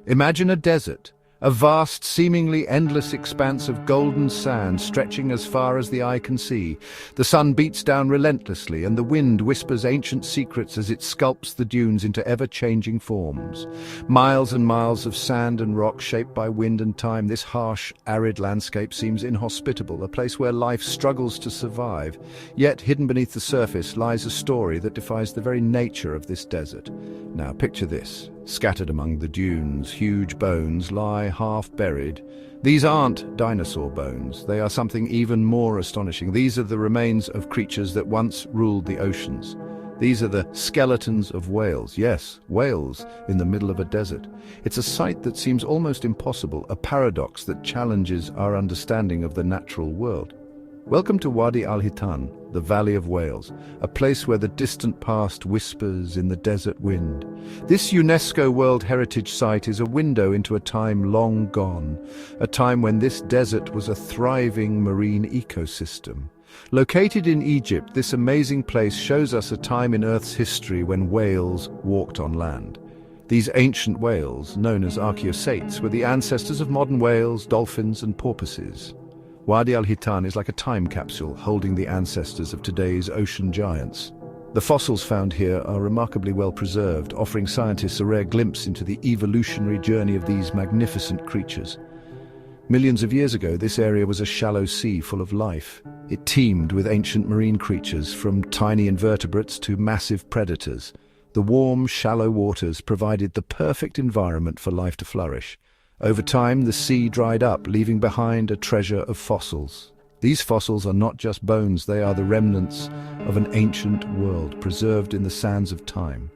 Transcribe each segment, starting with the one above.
Imagine a desert, a vast, seemingly endless expanse of golden sand stretching as far as the eye can see. The sun beats down relentlessly, and the wind whispers ancient secrets as it sculpts the dunes into ever-changing forms. Miles and miles of sand and rock shaped by wind and time, this harsh, arid landscape seems inhospitable, a place where life struggles to survive. Yet, hidden beneath the surface lies a story that defies the very nature of this desert. Now, picture this. Scattered among the dunes, huge bones lie half buried. These aren't dinosaur bones. They are something even more astonishing. These are the remains of creatures that once ruled the oceans. These are the skeletons of whales. Yes, whales in the middle of a desert. It's a sight that seems almost impossible, a paradox that challenges our understanding of the natural world. Welcome to Wadi Al-Hitan, the Valley of Whales, a place where the distant past whispers in the desert wind. This UNESCO World Heritage Site is a window into a time long gone, a time when this desert was a thriving marine ecosystem. Located in Egypt, this amazing place shows us a time in Earth's history when whales walked on land. These ancient whales, known as archaeosates, were the ancestors of modern whales, dolphins, and porpoises. Wadi Al-Hitan is like a time capsule holding the ancestors of today's ocean giants. The fossils found here are remarkably well preserved, offering scientists a rare glimpse into the evolutionary journey of these magnificent creatures. Millions of years ago, this area was a shallow sea full of life. It teemed with ancient marine creatures, from tiny invertebrates to massive predators. The warm, shallow waters provided the perfect environment for life to flourish. Over time, the sea dried up, leaving behind a treasure of fossils. These fossils are not just bones, they are the remnants of an ancient world, preserved in the sands of time.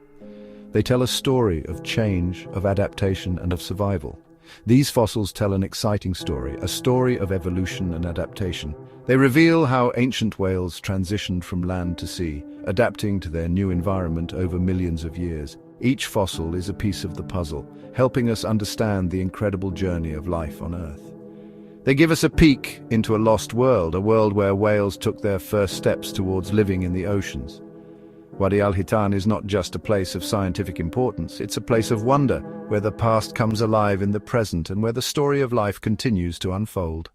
They tell a story of change, of adaptation, and of survival. These fossils tell an exciting story, a story of evolution and adaptation. They reveal how ancient whales transitioned from land to sea, adapting to their new environment over millions of years. Each fossil is a piece of the puzzle, helping us understand the incredible journey of life on Earth. They give us a peek into a lost world, a world where whales took their first steps towards living in the oceans. Wadi Al-Hitan is not just a place of scientific importance, it's a place of wonder, where the past comes alive in the present and where the story of life continues to unfold.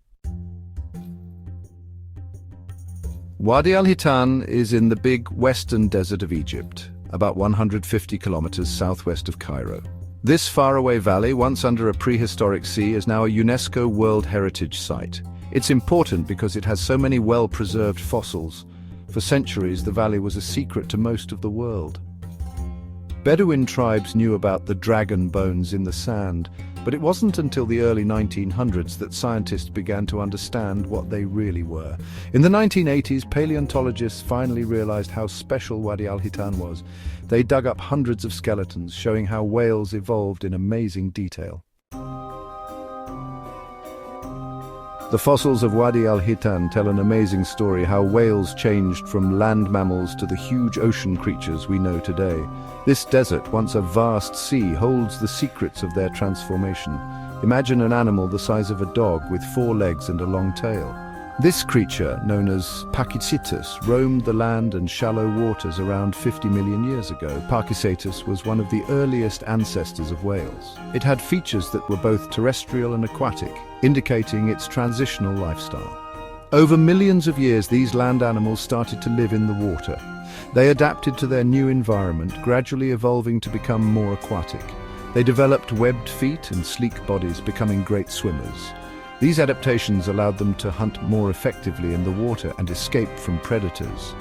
Wadi Al-Hitan is in the big western desert of Egypt, about 150 kilometers southwest of Cairo. This faraway valley, once under a prehistoric sea, is now a UNESCO World Heritage Site. It's important because it has so many well-preserved fossils. For centuries, the valley was a secret to most of the world. Bedouin tribes knew about the dragon bones in the sand, but it wasn't until the early 1900s that scientists began to understand what they really were. In the 1980s, paleontologists finally realized how special Wadi Al-Hitan was. They dug up hundreds of skeletons, showing how whales evolved in amazing detail. The fossils of Wadi Al-Hitan tell an amazing story, how whales changed from land mammals to the huge ocean creatures we know today. This desert, once a vast sea, holds the secrets of their transformation. Imagine an animal the size of a dog with 4 legs and a long tail. This creature, known as Pachycetus, roamed the land and shallow waters around 50 million years ago. Pachycetus was one of the earliest ancestors of whales. It had features that were both terrestrial and aquatic, indicating its transitional lifestyle. Over millions of years, these land animals started to live in the water. They adapted to their new environment, gradually evolving to become more aquatic. They developed webbed feet and sleek bodies, becoming great swimmers. These adaptations allowed them to hunt more effectively in the water and escape from predators.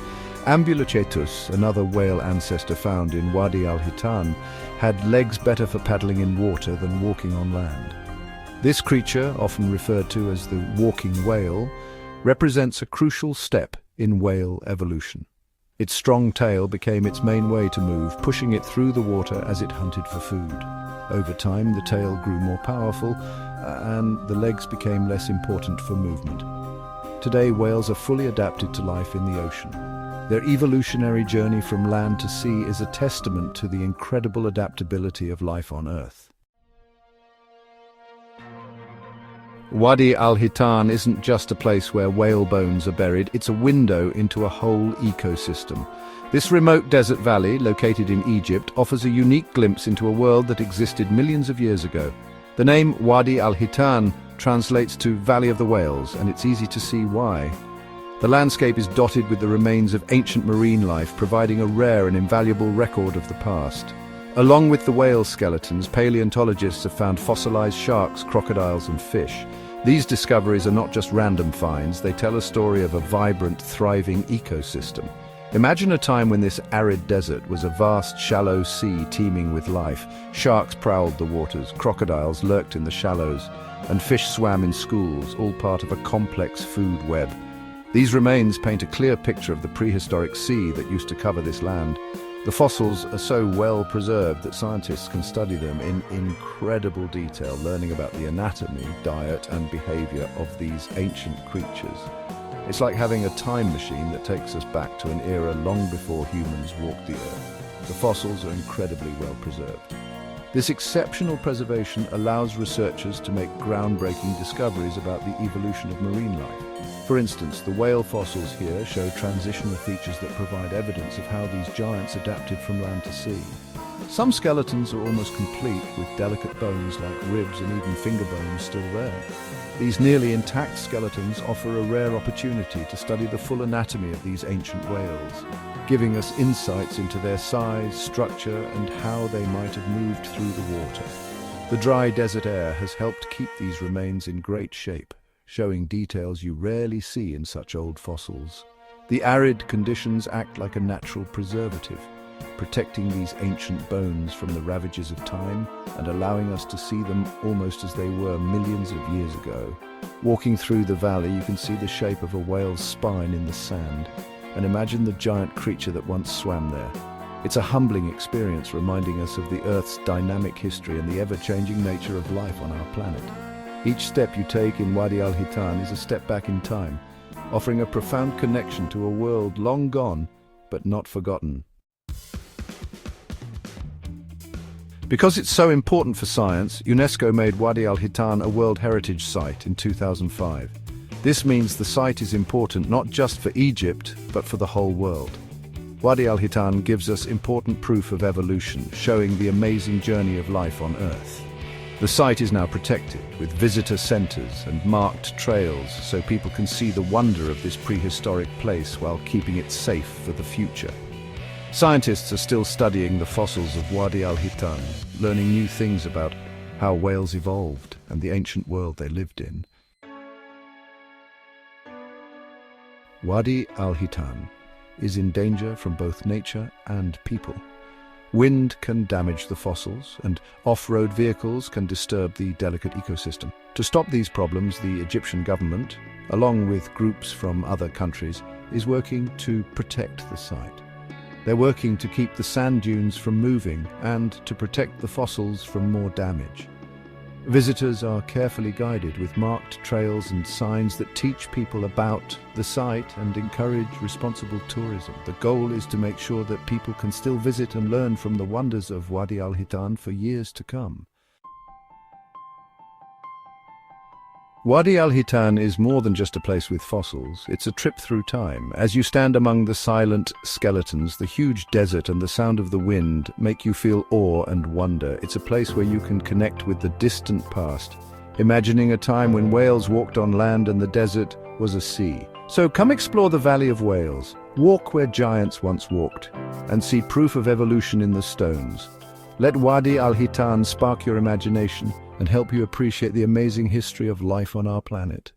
Ambulocetus, another whale ancestor found in Wadi Al-Hitan, had legs better for paddling in water than walking on land. This creature, often referred to as the walking whale, represents a crucial step in whale evolution. Its strong tail became its main way to move, pushing it through the water as it hunted for food. Over time, the tail grew more powerful, and the legs became less important for movement. Today, whales are fully adapted to life in the ocean. Their evolutionary journey from land to sea is a testament to the incredible adaptability of life on Earth. Wadi Al-Hitan isn't just a place where whale bones are buried, it's a window into a whole ecosystem. This remote desert valley, located in Egypt, offers a unique glimpse into a world that existed millions of years ago. The name Wadi Al-Hitan translates to Valley of the Whales, and it's easy to see why. The landscape is dotted with the remains of ancient marine life, providing a rare and invaluable record of the past. Along with the whale skeletons, paleontologists have found fossilized sharks, crocodiles, and fish. These discoveries are not just random finds, they tell a story of a vibrant, thriving ecosystem. Imagine a time when this arid desert was a vast, shallow sea teeming with life. Sharks prowled the waters, crocodiles lurked in the shallows, and fish swam in schools, all part of a complex food web. These remains paint a clear picture of the prehistoric sea that used to cover this land. The fossils are so well preserved that scientists can study them in incredible detail, learning about the anatomy, diet, and behavior of these ancient creatures. It's like having a time machine that takes us back to an era long before humans walked the earth. The fossils are incredibly well preserved. This exceptional preservation allows researchers to make groundbreaking discoveries about the evolution of marine life. For instance, the whale fossils here show transitional features that provide evidence of how these giants adapted from land to sea. Some skeletons are almost complete, with delicate bones like ribs and even finger bones still there. These nearly intact skeletons offer a rare opportunity to study the full anatomy of these ancient whales, giving us insights into their size, structure, and how they might have moved through the water. The dry desert air has helped keep these remains in great shape, showing details you rarely see in such old fossils. The arid conditions act like a natural preservative, protecting these ancient bones from the ravages of time and allowing us to see them almost as they were millions of years ago. Walking through the valley, you can see the shape of a whale's spine in the sand, and imagine the giant creature that once swam there. It's a humbling experience, reminding us of the Earth's dynamic history and the ever-changing nature of life on our planet. Each step you take in Wadi Al-Hitan is a step back in time, offering a profound connection to a world long gone, but not forgotten. Because it's so important for science, UNESCO made Wadi Al-Hitan a World Heritage Site in 2005. This means the site is important not just for Egypt, but for the whole world. Wadi Al-Hitan gives us important proof of evolution, showing the amazing journey of life on Earth. The site is now protected, with visitor centers and marked trails so people can see the wonder of this prehistoric place while keeping it safe for the future. Scientists are still studying the fossils of Wadi Al-Hitan, learning new things about how whales evolved and the ancient world they lived in. Wadi Al-Hitan is in danger from both nature and people. Wind can damage the fossils, and off-road vehicles can disturb the delicate ecosystem. To stop these problems, the Egyptian government, along with groups from other countries, is working to protect the site. They're working to keep the sand dunes from moving and to protect the fossils from more damage. Visitors are carefully guided with marked trails and signs that teach people about the site and encourage responsible tourism. The goal is to make sure that people can still visit and learn from the wonders of Wadi Al-Hitan for years to come. Wadi Al-Hitan is more than just a place with fossils, it's a trip through time. As you stand among the silent skeletons, the huge desert and the sound of the wind make you feel awe and wonder. It's a place where you can connect with the distant past, imagining a time when whales walked on land and the desert was a sea. So come explore the Valley of Whales, walk where giants once walked, and see proof of evolution in the stones. Let Wadi Al-Hitan spark your imagination and help you appreciate the amazing history of life on our planet.